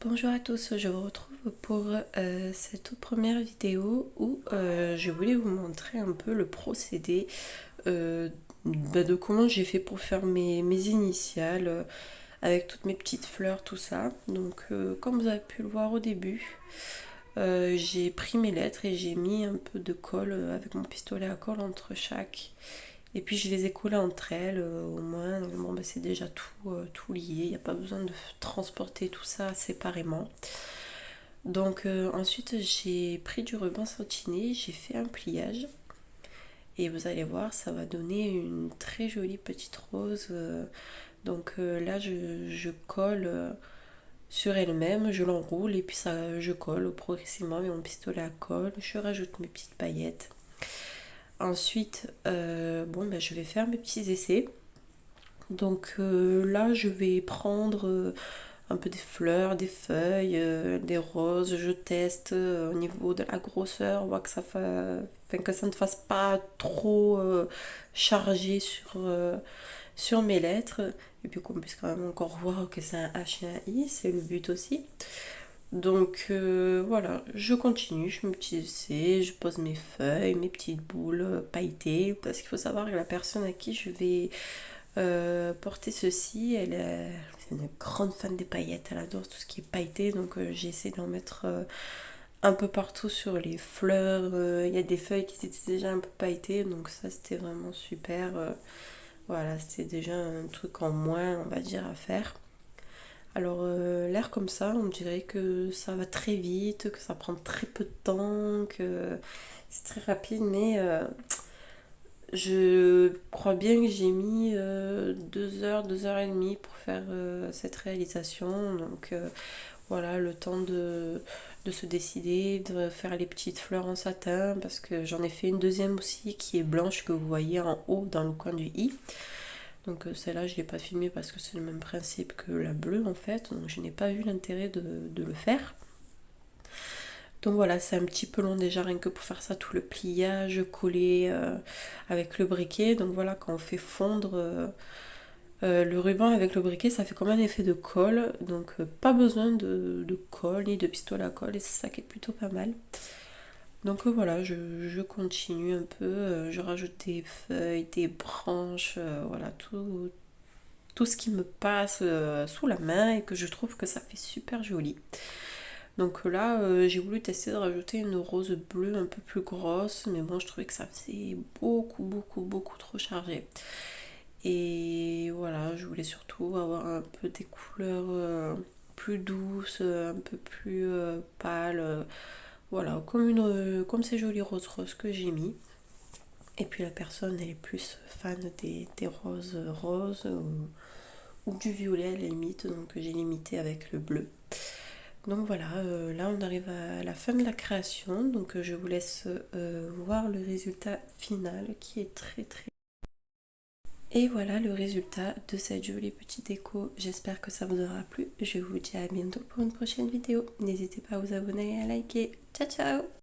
Bonjour à tous, je vous retrouve pour cette toute première vidéo où je voulais vous montrer un peu le procédé euh, de comment j'ai fait pour faire mes initiales avec toutes mes petites fleurs, tout ça. Donc comme vous avez pu le voir au début, j'ai pris mes lettres et j'ai mis un peu de colle avec mon pistolet à colle entre chaque. Et puis je les ai collées entre elles, au moins, bon, bah, c'est déjà tout lié, il n'y a pas besoin de transporter tout ça séparément. Donc ensuite j'ai pris du ruban satiné, j'ai fait un pliage et vous allez voir ça va donner une très jolie petite rose. Donc là je colle sur elle-même, je l'enroule et puis ça je colle progressivement avec mon pistolet à colle, je rajoute mes petites paillettes. Ensuite bon ben, je vais faire mes petits essais. Donc là je vais prendre un peu des fleurs, des feuilles, des roses. Je teste au niveau de la grosseur, voir que enfin, que ça ne fasse pas trop chargé sur mes lettres. Et puis qu'on puisse quand même encore voir que c'est un H et un I, c'est le but aussi. Donc voilà, je continue, je fais mes petits essais, je pose mes feuilles, mes petites boules pailletées, parce qu'il faut savoir que la personne à qui je vais porter ceci, c'est une grande fan des paillettes, elle adore tout ce qui est pailleté, donc j'ai essayé d'en mettre un peu partout sur les fleurs. Il y a des feuilles qui étaient déjà un peu pailletées, donc ça c'était vraiment super. Voilà, c'était déjà un truc en moins, on va dire, à faire. Alors l'air comme ça, on dirait que ça va très vite, que ça prend très peu de temps, que c'est très rapide, mais je crois bien que j'ai mis 2 heures, 2 heures et demie pour faire cette réalisation. Donc voilà, le temps de se décider, de faire les petites fleurs en satin, parce que j'en ai fait une deuxième aussi qui est blanche que vous voyez en haut dans le coin du i. Donc celle-là, je ne l'ai pas filmée parce que c'est le même principe que la bleue en fait. Donc je n'ai pas vu l'intérêt de le faire. Donc voilà, c'est un petit peu long déjà rien que pour faire ça, tout le pliage collé avec le briquet. Donc voilà, quand on fait fondre le ruban avec le briquet, ça fait comme un effet de colle. Donc pas besoin de colle ni de pistolet à colle et c'est ça qui est plutôt pas mal. Donc voilà, je continue un peu, je rajoute des feuilles, des branches, voilà, tout ce qui me passe sous la main et que je trouve que ça fait super joli. Donc là, j'ai voulu tester de rajouter une rose bleue un peu plus grosse, mais bon, je trouvais que ça faisait beaucoup trop chargé. Et voilà, je voulais surtout avoir un peu des couleurs plus douces, un peu plus pâles. Voilà, comme ces jolies roses que j'ai mis. Et puis la personne elle est plus fan des roses roses ou du violet à la limite, donc j'ai limité avec le bleu. Donc voilà, là on arrive à la fin de la création, donc je vous laisse voir le résultat final qui est très. Et voilà le résultat de cette jolie petite déco. J'espère que ça vous aura plu. Je vous dis à bientôt pour une prochaine vidéo. N'hésitez pas à vous abonner et à liker. Ciao ciao!